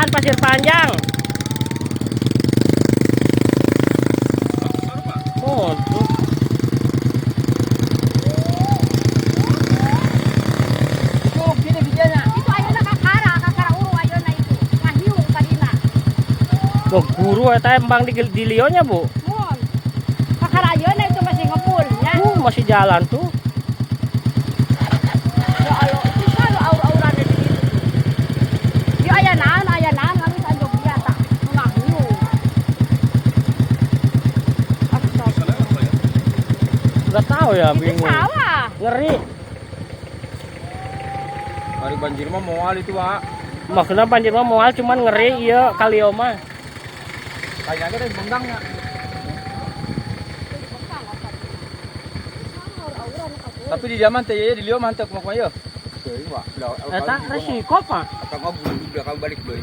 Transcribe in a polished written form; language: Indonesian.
Jalan Pasir Panjang. Oh, tuh. Sini videonya. Itu ayeuna kakara uru ayeuna itu. Ngahiung tadina. Loh, guru eta embang di lionya, Bu. Mun. Kakara ayeuna itu masih ngepul nya. Masih jalan tuh. Ya Allah, itu selalu aur-auran di situ. Di ayanan kami sanjung biasa. Ngahiung. Nggak tahu ya, Itu bingung. sawah. Ngeri. Hari banjir mah moal itu, Pak. Maksudnya banjir mah moal cuman ngeri iya kalio mah. Kayaknya ada benggangnya. Tapi di zaman teh di lieu mantep mah ya. Teuing, Pak. Eta resiko, Pak. Apa ngabul udah kamu balik deui.